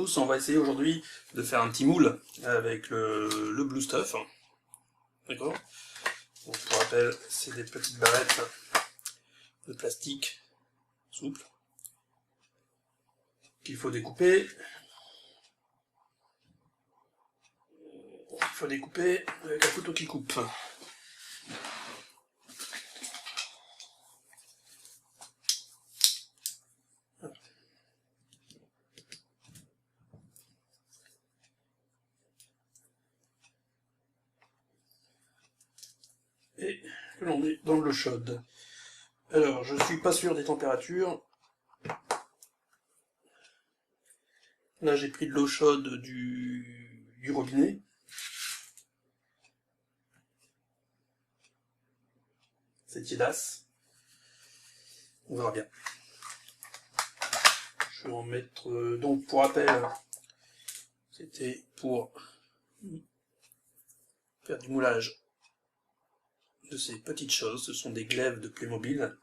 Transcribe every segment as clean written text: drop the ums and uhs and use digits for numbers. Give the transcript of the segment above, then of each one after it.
tous, on va essayer aujourd'hui de faire un petit moule avec le Blue Stuff. D'accord? Donc, pour rappel, c'est des petites barrettes de plastique souple qu'il faut découper. Il faut découper avec un couteau qui coupe. Et que l'on met dans l'eau chaude. Alors, je suis pas sûr des températures. Là, j'ai pris de l'eau chaude du robinet. C'est tiédasse. On verra bien. Je vais en mettre... donc, pour rappel, c'était pour faire du moulage de ces petites choses. Ce sont des glaives de Playmobil.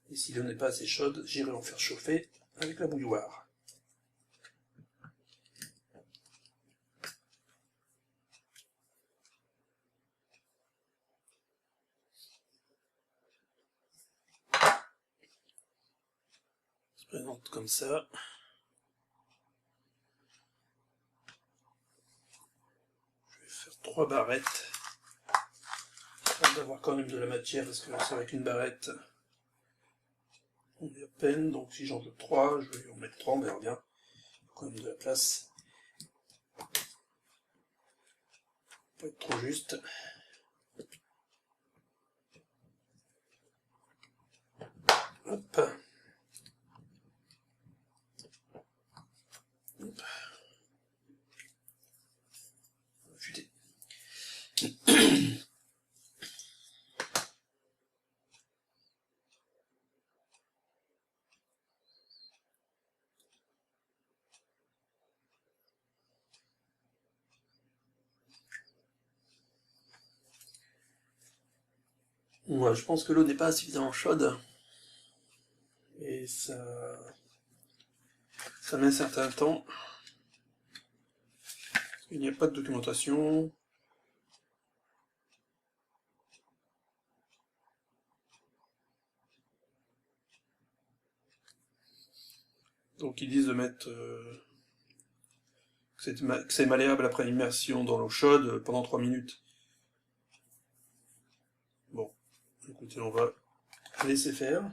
Et si l'eau n'est pas assez chaude, j'irai en faire chauffer avec la bouilloire. Ça se présente comme ça. Je vais faire 3 barrettes. Afin d'avoir quand même de la matière, parce que c'est avec une barrette, on est à peine, donc si j'en veux 3, je vais en mettre 3, on verra bien. Il faut quand même de la place. Pas être trop juste. Hop. Hop. Futé. Ouais, je pense que l'eau n'est pas suffisamment chaude. Et ça met un certain temps. Il n'y a pas de documentation. Donc ils disent de mettre que c'est malléable après l'immersion dans l'eau chaude pendant 3 minutes. Bon, écoutez, on va laisser faire.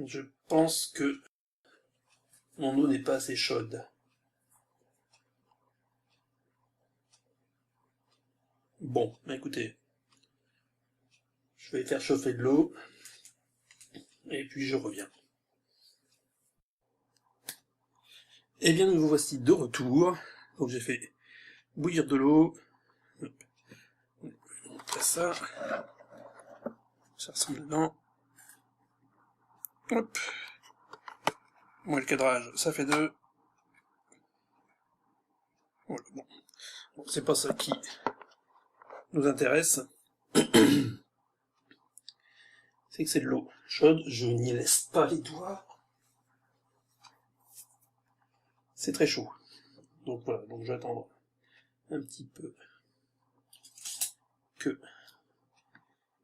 Je pense que mon eau n'est pas assez chaude. Bon, écoutez, je vais faire chauffer de l'eau, et puis je reviens. Eh bien, nous voici de retour. Donc j'ai fait bouillir de l'eau. Après ça, ça ressemble dedans. Hop. Moi, le cadrage, ça fait 2. Voilà, bon. Bon, c'est pas ça qui nous intéresse. C'est que c'est de l'eau chaude, je n'y laisse pas les doigts. C'est très chaud. Donc voilà, donc je vais attendre un petit peu que...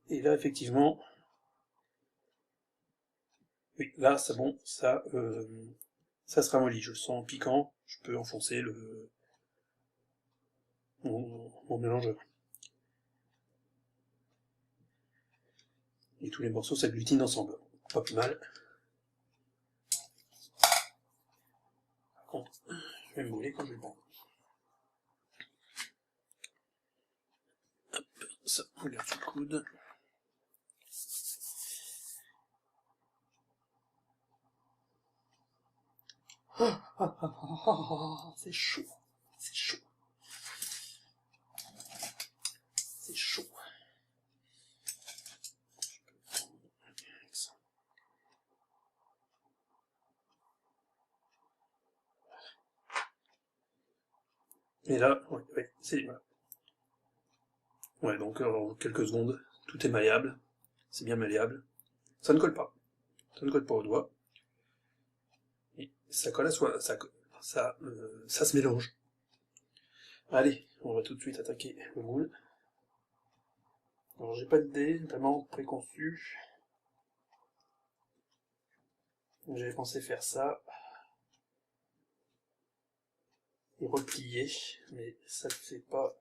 Et là, effectivement... Oui, là, c'est bon, ça se ramollit. Je le sens piquant, je peux enfoncer mon mélangeur. Et tous les morceaux s'agglutinent ensemble. Pas plus mal. Par contre, je vais me brûler quand je vais le prendre. Hop, ça, on regarde sous le coude. C'est chaud, c'est chaud. C'est chaud. Et là, ouais, c'est... Voilà. Ouais, donc en quelques secondes, tout est malléable. C'est bien malléable. Ça ne colle pas. Ça ne colle pas au doigt. Et ça colle à soi. Ça se mélange. Allez, on va tout de suite attaquer le moule. Alors j'ai pas d'idée vraiment préconçue. J'avais pensé faire ça. Et replier, mais ça ne fait pas.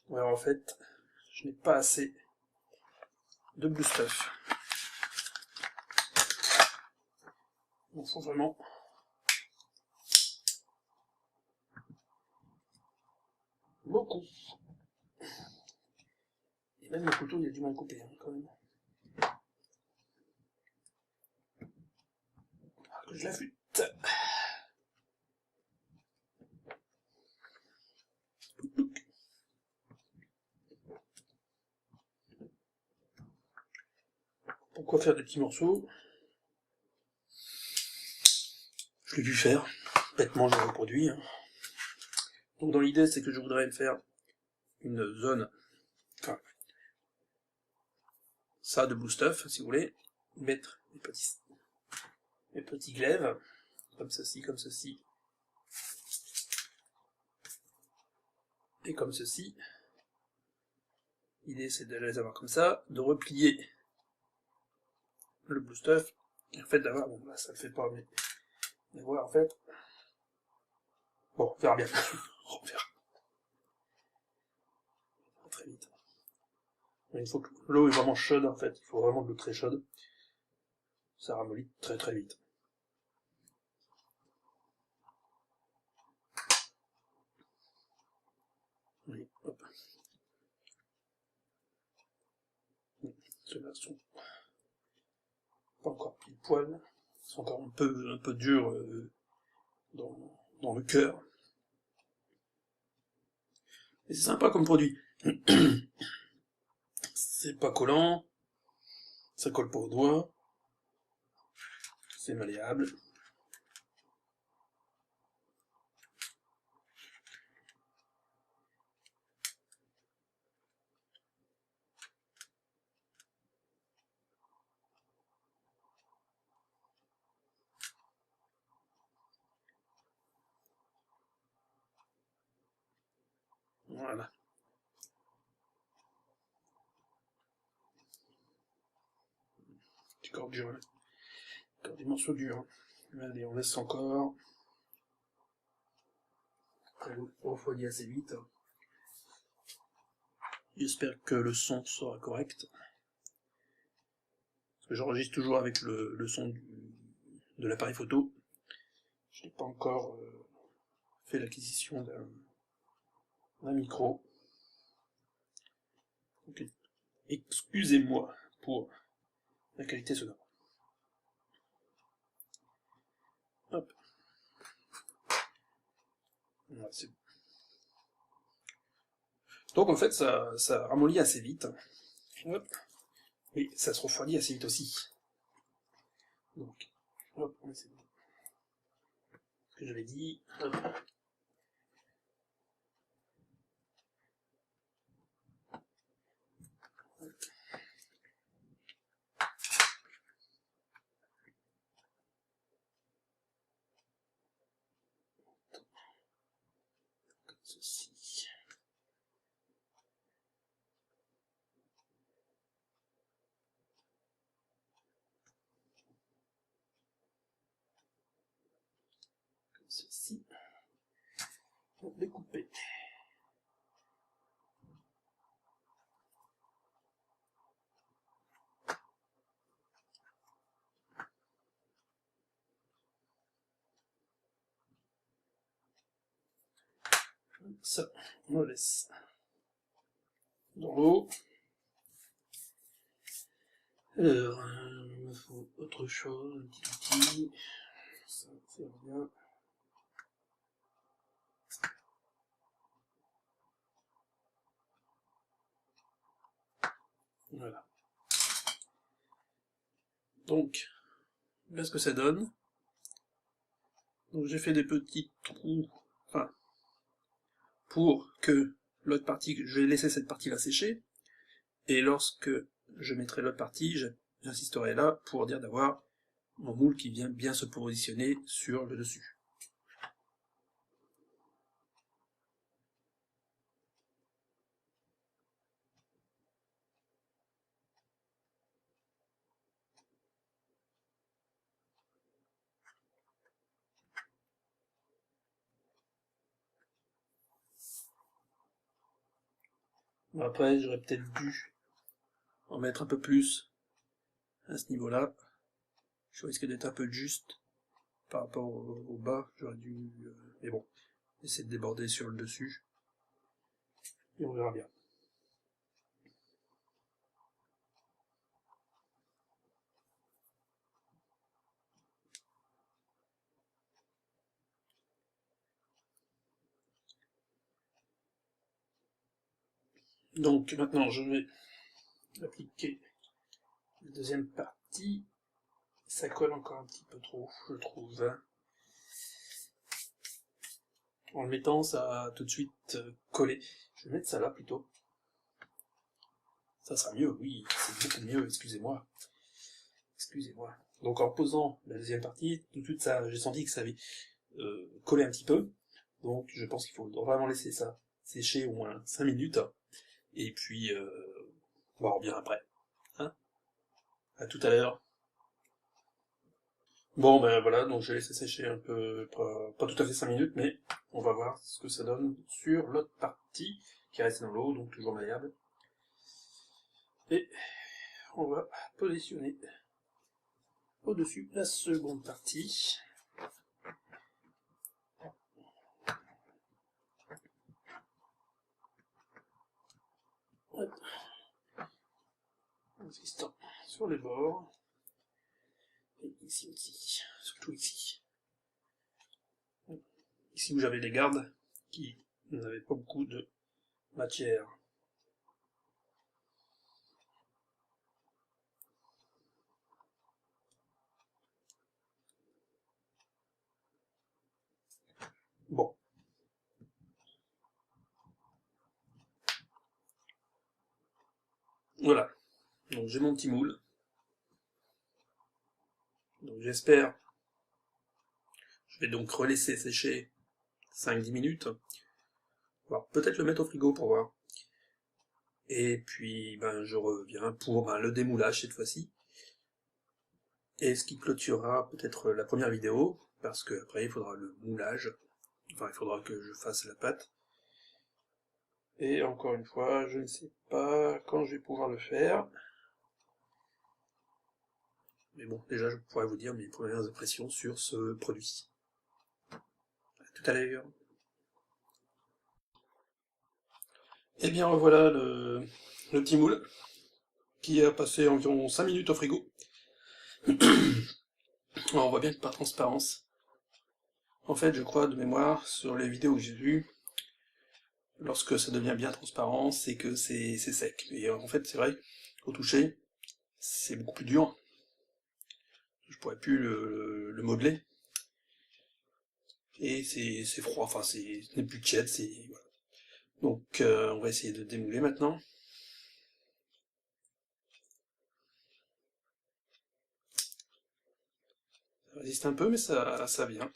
Ouais, en fait, je n'ai pas assez de blue stuff. Il faut vraiment beaucoup. Et même le couteau, il a du mal à couper, hein, quand même. Ah, que je l'affûte. Pourquoi faire des petits morceaux? Je l'ai dû faire. Bêtement, je l'ai reproduit. Hein. Donc dans l'idée, c'est que je voudrais me faire une zone, enfin, ça de blue stuff, si vous voulez, mettre mes petits glaives, comme ceci, et comme ceci. L'idée, c'est de les avoir comme ça, de replier le blue stuff, et en fait d'avoir, bon là ça le fait pas, mais d'avoir en fait, bon, on verra bien, on verra. Très vite. Une fois que l'eau est vraiment chaude, en fait, il faut vraiment de l'eau très chaude, ça ramollit très très vite. Oui, hop. Ceux-là sont pas encore pile poil, ils sont encore un peu durs dans le cœur. Et c'est sympa comme produit. C'est pas collant, ça colle pas au doigt, c'est malléable. Voilà. Encore dur, encore des morceaux durs. Allez, on laisse encore. On refroidit assez vite. J'espère que le son sera correct. Parce que j'enregistre toujours avec le son de l'appareil photo. Je n'ai pas encore fait l'acquisition d'un micro. Donc, excusez-moi pour la qualité sonore. Hop. Ouais, c'est bon. Donc en fait, ça ramollit assez vite. Hop. Et ça se refroidit assez vite aussi. Donc, hop, c'est bon. Ce que j'avais dit. Hop. Comme ceci. Comme ceci. Pour découper. Ça, on le laisse dans l'eau. Alors, il me faut autre chose, un petit outil. Ça, c'est bien. Voilà. Donc, voilà ce que ça donne. Donc j'ai fait des petits trous, enfin, pour que l'autre partie, je vais laisser cette partie-là sécher, et lorsque je mettrai l'autre partie, j'insisterai là pour dire d'avoir mon moule qui vient bien se positionner sur le dessus. Après, j'aurais peut-être dû en mettre un peu plus à ce niveau-là. Je risque d'être un peu juste par rapport au bas, j'aurais dû... mais bon, essayer de déborder sur le dessus, et on verra bien. Donc maintenant, je vais appliquer la deuxième partie. Ça colle encore un petit peu trop, je trouve. En le mettant, ça a tout de suite collé. Je vais mettre ça là plutôt. Ça sera mieux, oui, c'est beaucoup mieux, excusez-moi. Excusez-moi. Donc en posant la deuxième partie, tout de suite, j'ai senti que ça avait collé un petit peu. Donc je pense qu'il faut vraiment laisser ça sécher au moins 5 minutes. Et puis, on va revenir après. Hein, à tout à l'heure. Bon, ben voilà, donc j'ai laissé sécher un peu, pas tout à fait 5 minutes, mais on va voir ce que ça donne sur l'autre partie qui reste dans l'eau, donc toujours malléable. Et on va positionner au-dessus la seconde partie. En insistant sur les bords. Et ici aussi, surtout ici. Ici où j'avais les gardes qui n'avaient pas beaucoup de matière. Bon. Voilà. Donc j'ai mon petit moule. Donc j'espère. Je vais donc relaisser sécher 5-10 minutes. Alors peut-être le mettre au frigo pour voir. Et puis ben je reviens pour le démoulage cette fois-ci. Et ce qui clôturera peut-être la première vidéo, parce que après il faudra le moulage. Enfin il faudra que je fasse la pâte. Et encore une fois, je ne sais pas quand je vais pouvoir le faire. Mais bon, déjà je pourrais vous dire mes premières impressions sur ce produit. À tout à l'heure. Et bien revoilà le petit moule, qui a passé environ 5 minutes au frigo. Alors, on voit bien que par transparence. En fait, je crois de mémoire, sur les vidéos que j'ai vues, lorsque ça devient bien transparent, c'est que c'est sec. Et en fait, c'est vrai, au toucher, c'est beaucoup plus dur. Je pourrais plus le modeler. Et c'est froid, enfin, ce n'est plus tiède, c'est... Voilà. Donc, on va essayer de démouler maintenant. Ça résiste un peu, mais ça vient.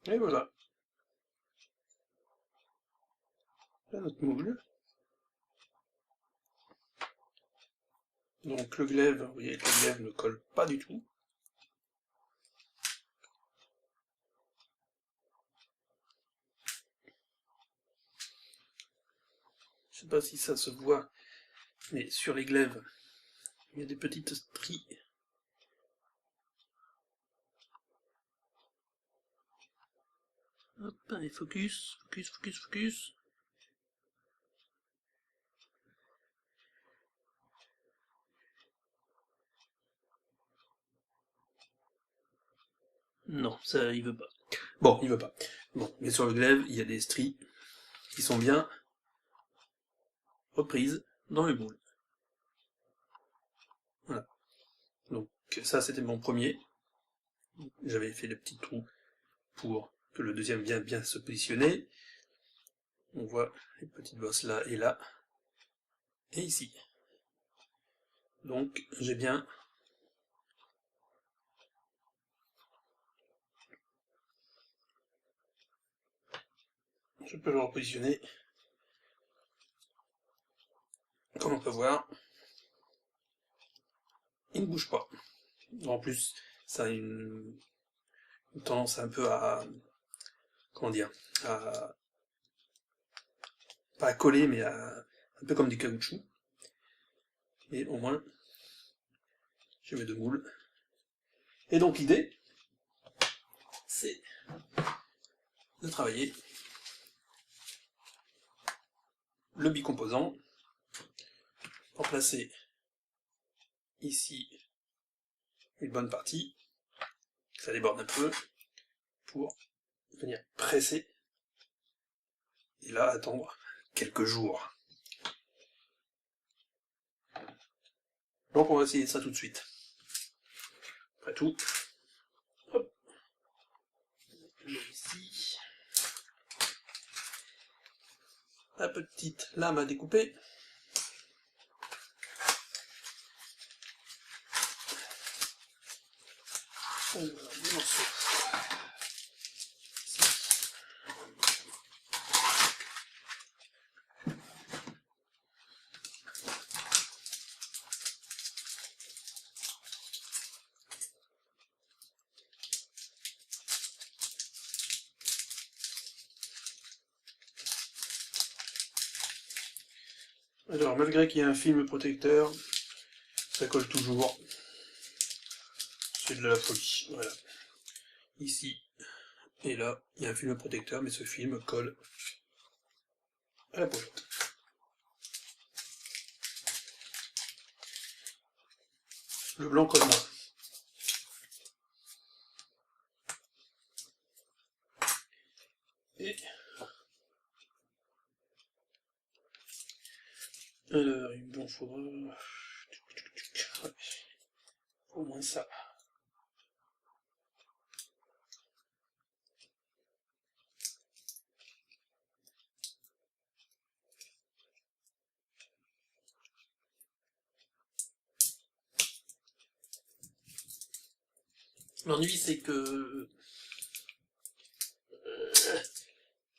Et voilà. Là, notre moule. Donc le glaive, vous voyez que le glaive ne colle pas du tout. Je sais pas si ça se voit, mais sur les glaives, il y a des petites stries. Hop, et focus, focus, focus, focus. Non, ça, il veut pas. Bon, il veut pas. Bon, mais sur le glaive, il y a des stries qui sont bien reprises dans le moule. ça c'était mon premier. J'avais fait le petit trou pour que le deuxième vienne bien se positionner. On voit les petites bosses là et là, et ici. Donc j'ai bien je peux le repositionner. Comme on peut voir, il ne bouge pas. En plus, ça a une tendance un peu à, comment dire, à, pas à coller, mais un peu comme du caoutchouc. Et au moins, je mets deux moules. Et donc l'idée, c'est de travailler le bicomposant pour placer ici une bonne partie, ça déborde un peu, pour venir presser, et là attendre quelques jours. Donc on va essayer ça tout de suite. Après tout, hop, ici, la petite lame à découper. On va les morceaux. Alors, malgré qu'il y ait un film protecteur, ça colle toujours. C'est de la folie. Voilà. Ici et là, il y a un film protecteur, mais ce film colle à la pochette. Le blanc colle moins. Et alors, il m'en faudra au moins ça. L'ennui, c'est que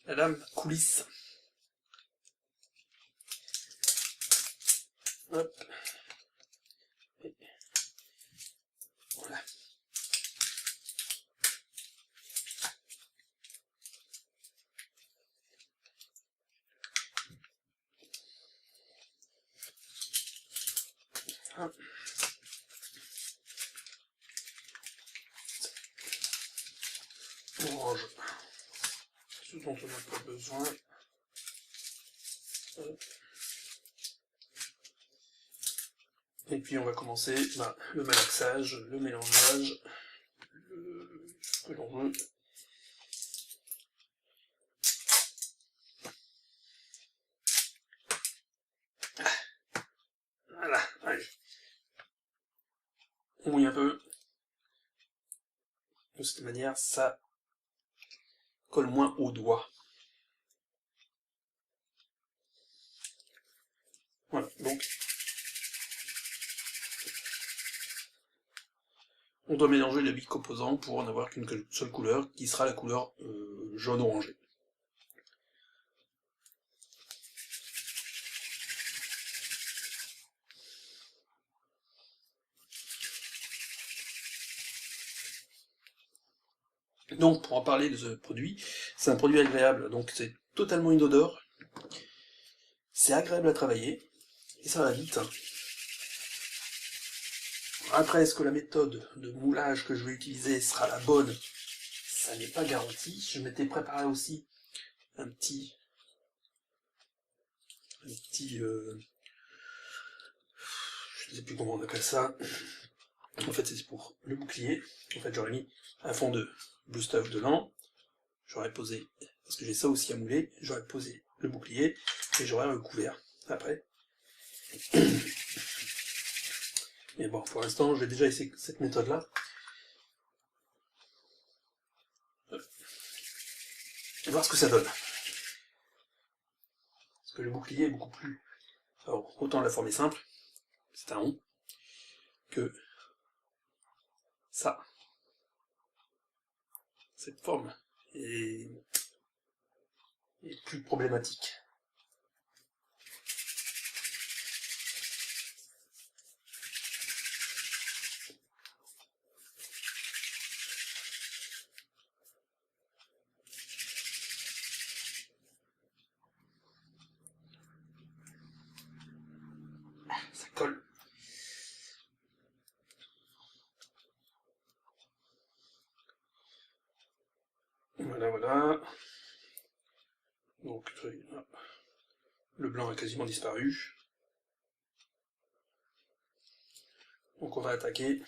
la lame coulisse. Hop. Et voilà. Hop. On range ce dont on n'a pas besoin. Hop. Et puis on va commencer le malaxage, le mélangeage, ce que l'on veut. Voilà, allez. On mouille un peu. De cette manière, ça colle moins au doigt. Voilà, donc on doit mélanger les bicomposants pour n'avoir qu'une seule couleur, qui sera la couleur jaune-orangé. Donc, pour en parler de ce produit, c'est un produit agréable, donc c'est totalement inodore, c'est agréable à travailler, et ça va vite. Après, est-ce que la méthode de moulage que je vais utiliser sera la bonne? Ça n'est pas garanti. Je m'étais préparé aussi un petit, je ne sais plus comment on appelle ça. En fait, c'est pour le bouclier. En fait, j'aurais mis un fond de blue stuff dedans. J'aurais posé, parce que j'ai ça aussi à mouler, j'aurais posé le bouclier et j'aurais recouvert après. Mais bon, pour l'instant, je vais déjà essayer cette méthode-là. Et voir ce que ça donne. Parce que le bouclier est beaucoup plus... Alors, autant la forme est simple, c'est un rond, que ça. Cette forme est plus problématique. Ça colle. Voilà, voilà. Donc, le blanc a quasiment disparu. Donc on va attaquer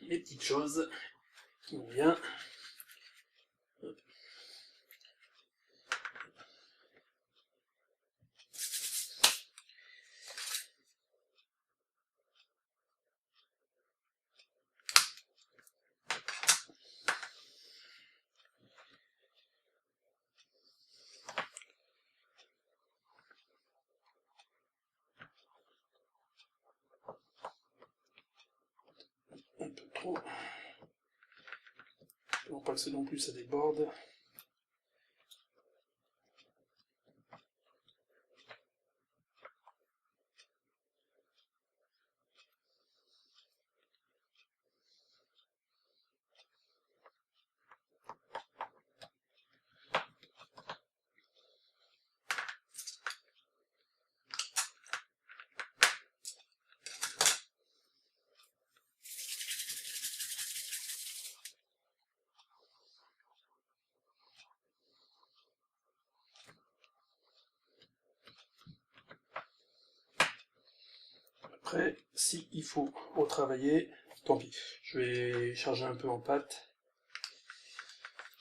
les petites choses qui vont bien. Un peu trop. Non pas que c'est non plus, ça déborde. Après, si il faut retravailler, tant pis. Je vais charger un peu en pâte,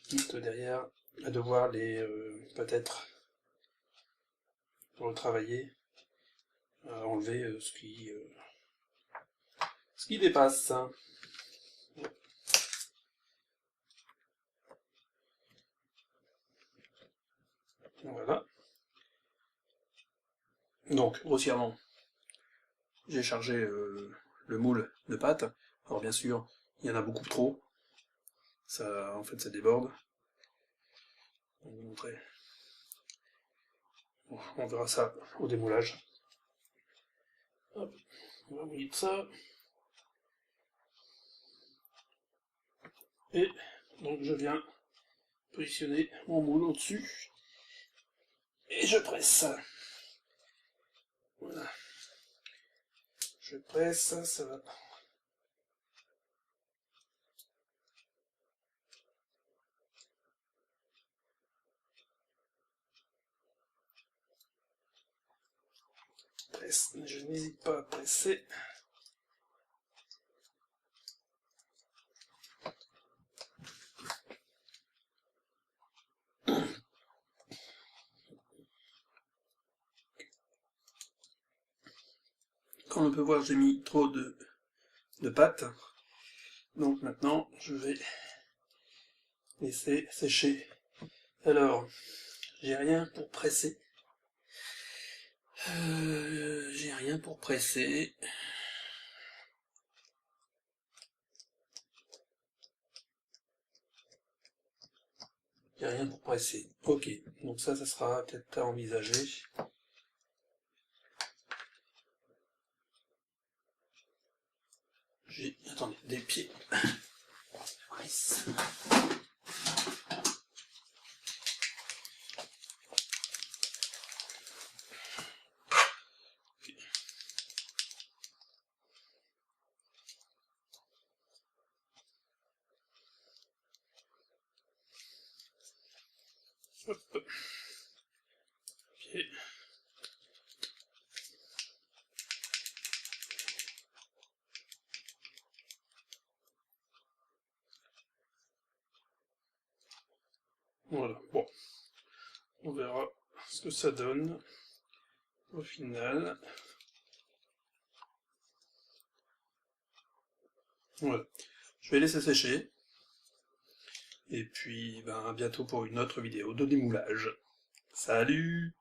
quitte derrière à devoir les peut-être retravailler, à enlever ce qui dépasse. Voilà. Donc, grossièrement, j'ai chargé le moule de pâte. Alors bien sûr, il y en a beaucoup trop. Ça, en fait, ça déborde. On va vous montrer. Bon, on verra ça au démoulage. Hop, on va mouiller de ça. Et donc je viens positionner mon moule au-dessus. Et je presse. Voilà. Je presse, ça va. Presse, je n'hésite pas à presser. Comme on peut voir, j'ai mis trop de pâte. Donc maintenant, je vais laisser sécher. Alors, j'ai rien pour presser. J'ai rien pour presser. J'ai rien pour presser. Ok, donc ça sera peut-être à envisager. J'ai, attendez, des pieds. Presse. Hop. Pied. Voilà, bon. On verra ce que ça donne. au final. Voilà. Je vais laisser sécher. Et puis, ben, à bientôt pour une autre vidéo de démoulage. Salut!